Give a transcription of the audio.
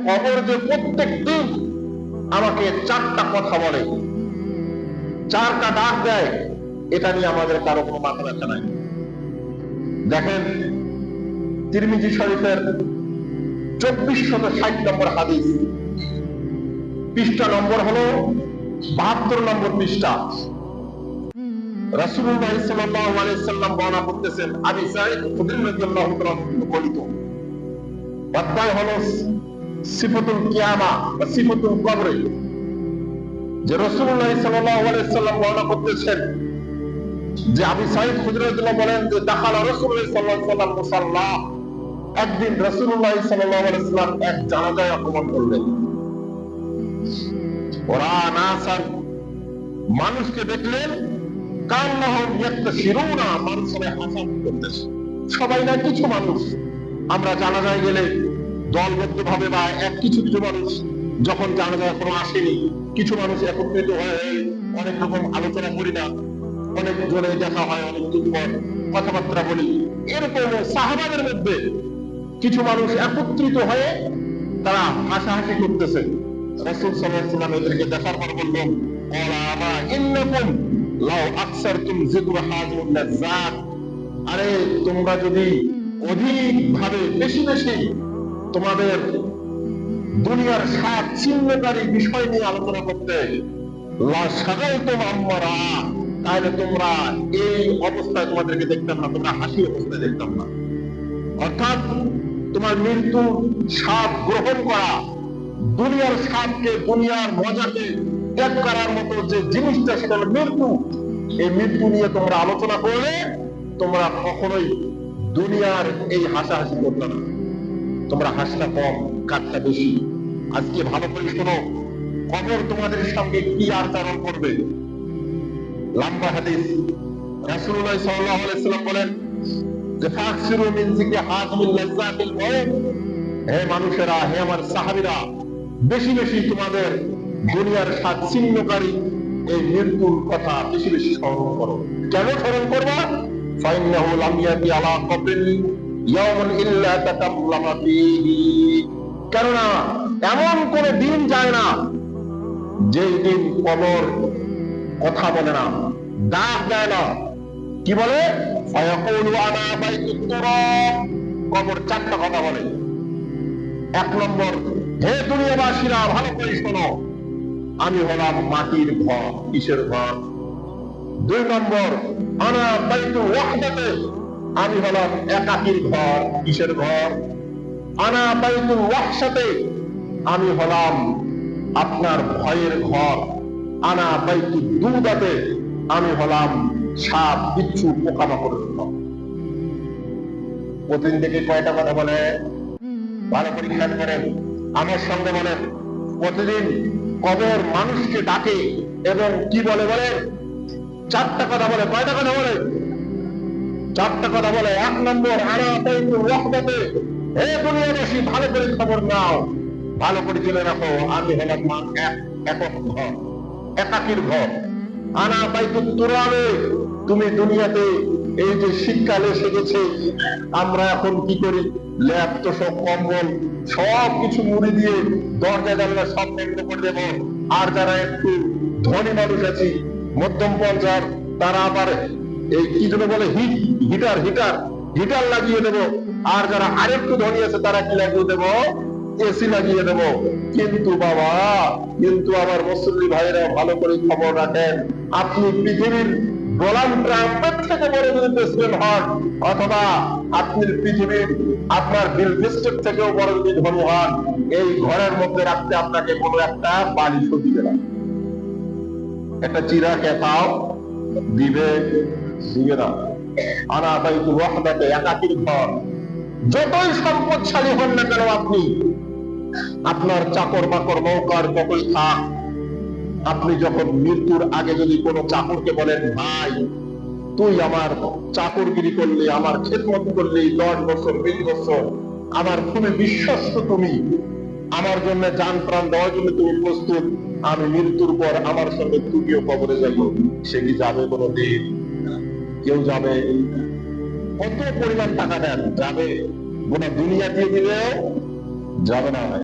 কবর যে প্রত্যেক দিন আমাকে চারটা কথা বলে, চারটা ডাক দেয়, এটা নিয়ে আমাদের কারো কোনো মাথা ব্যথা নাই। দেখেন তিরমিজি শরীফের 2460 নম্বর হাদিস, পৃষ্ঠা নম্বর হলো 72 নম্বর পৃষ্ঠা। রাসূলুল্লাহ সাল্লাল্লাহু আলাইহি সাল্লাম বর্ণনা করতেছেন, আবু সাঈদ খুদরি রাদিয়াল্লাহু তাআলা বর্ণিত অধ্যায় হলো সিফাতুল কিয়ামা বা সিফাতুল কবর, যে রাসূলুল্লাহ সাল্লাল্লাহু আলাইহি সাল্লাম বর্ণনা করতেছেন যে আবু সাঈদ খুদরি রাদিয়াল্লাহু বলেন যে দাখালা রাসূলুল্লাহ সাল্লাল্লাহু আলাইহি ওয়াসাল্লাম মুসাল্লা, একদিন রাসূলুল্লাহ সাল্লাল্লাহু আলাইহি ওয়াসাল্লাম এক জানাজায় আগমন করলেন। ওরা নাসান, মানুষকে দেখলেন, কান্নাহুম ইয়াকতাশিরুনা, মানুষ সবাই হাসাহাসি করতেছে। সবাই না, কিছু মানুষ, আমরা জানাজায় গেলে দলবদ্ধভাবে বা এক কিছু কিছু মানুষ যখন জানাজায় কোনো আসেনি, কিছু মানুষ একত্রিত হয়ে অনেক রকম আলোচনা করি না, অনেক জনে দেখা হয়, অনেক দিন পর কথাবার্তা বলি, এরকম সাহাবাদের মধ্যে কিছু মানুষ একত্রিত হয়ে তারা হাসাহাসি করতেছে। রাসূল সাল্লাল্লাহু আলাইহি ওয়াসাল্লাম এদেরকে দেখার পর বললেন, ওয়ালা ইন্নাকুম লাউ আকসারতুম যিকরা হাযিল লাযাত, আরে তোমরা যদি অধিক ভাবে বেশি বেশি তোমাদের দুনিয়ার স্বাদ ছিন্নকারী বিষয় নিয়ে আলোচনা করতে, লা শাগালতুম আমরা, তাহলে তোমরা এই অবস্থায় তোমাদেরকে দেখতাম না, তোমরা হাসি অবস্থায় দেখতাম না। অর্থাৎ তোমার মৃত্যু স্বাদ গ্রহণ করা, দুনিয়ার স্বাদকে, দুনিয়ার মজাকে ত্যাগ করার মতো যে জিনিসটা, সেটা হলো মৃত্যু। এই মৃত্যু নিয়ে তোমরা আলোচনা করলে তোমরা কখনোই দুনিয়ার এই হাসাহাসি করতে না, তোমরা হাসটা কম, কাটটা বেশি। আজকে ভালো করে শোনো, কবর তোমাদের সঙ্গে কি আচরণ করবে। লম্বা হাদিস, রাসূলুল্লাহ সাল্লাল্লাহু আলাইহি ওয়াসাল্লাম বলেন যে ফাকসিরু মিন যিকরি হাযিল লাযাতিল মাউত, হে মানুষেরা, হে আমার সাহাবীরা, বেশি বেশি তোমাদের দুনিয়ার স্বাদ ছিন্নকারী এই মৃত্যুর কথা বেশি বেশি স্মরণ করো। কেন স্মরণ করবা? ফাইন্নাহু লাম ইয়াতি আলা কবরিন ইয়াউমুন ইল্লা তাকাল্লামা ফীহি, কেননা এমন কোন দিন যায় না যেই দিন কবর কথা বলে না, ডাক দেয় না। কি বলে? ফায়াকুলু আনা বাইতুত তুরাব, কবর চারটা কথা বলে। এক নম্বর, হে দুনিয়াবাসীরা ভালো করে শোনো, আমি হলাম মাটির ঘর। কিসের ঘর? দুই নম্বর, আনা বাইতুল ওয়াহদাতে, আমি হলাম একাকীর ঘর। কিসের ঘর? আনা বাইতুল ওয়াহশাতে, আমি হলাম আপনার ভয়ের ঘর। আনা বাইতুদ দুদাতে, আমি হলাম সাপ বিচ্ছু পোকামাকড়ের ঘর। প্রতিদিন থেকে কয়টা কথা বলে? ভালো করে খেয়াল করেন, আমার সঙ্গে বলেন। প্রতিদিন কবর মানুষকে ডাকে এবং কি বলে? বলে চারটা কথা বলে। কয়টা কথা বলে? চারটা কথা বলে। এক নম্বর, আনা বাইতুল ওয়াহদাতে, হে দুনিয়াবাসী ভালো করে খবর নাও, ভালো করে জেনে রাখো, আমি হলাম একক ঘর, একাকীর ঘর। আনা বাইতুত তুরাবে, তুমি দুনিয়াতে এই যে শীতকালে এসে গেছে, আমরা এখন কি করি? ল্যাপ তো সব, কম্বল সব কিছু মুড়ি দিয়ে দরজা জানলা সব বন্ধ করে দেব। আর যারা একটু ধনী মানুষ আছি, মধ্যম পর্যায়ের, তারা আবার এই কি যেন বলে হিটার হিটার হিটার লাগিয়ে দেব। আর যারা আরেকটু ধনী আছে, তারা কি লাগিয়ে দেব? এসি লাগিয়ে দেব। কিন্তু বাবা, কিন্তু আমার মুসলিম ভাইরা ভালো করে খবর রাখেন, আপনি পৃথিবীর ডোনাল্ড ট্রাম্পের থেকে বড় যদি প্রেসিডেন্ট হন, অথবা আপনি পৃথিবীর আপনার বিল গেটসের থেকেও বড় যদি ধনী হন, এই ঘরের মধ্যে রাখতে আপনাকে কোনো একটা বালিশও দিবে না, একটা চিরা খেতাও দিবে না। আনা বাইতুল ওয়াহদাতে, একাকীর ঘর। যতই সম্পদশালী হন না কেন আপনি, আপনার চাকর বাকর নৌকার যতই থাক, আপনি যখন মৃত্যুর আগে যদি কোনো চাকরকে বলেন, ভাই তুই আমার চাকরগিরি করলি, আমার খেদমত করলি 10 বছর 20 বছর, আমার খুবই বিশ্বস্ত, তুমি আমার জন্য জান প্রাণ দেওয়ার জন্য তুমি প্রস্তুত, আমি মৃত্যুর পর আমার সঙ্গে তুমিও কবরে যাব। সে কি যাবে কোনোদিন? কেউ যাবে? কত পরিমাণ টাকা দেন, যাবে? গোটা দুনিয়া দিয়ে দিলেও যাবে না।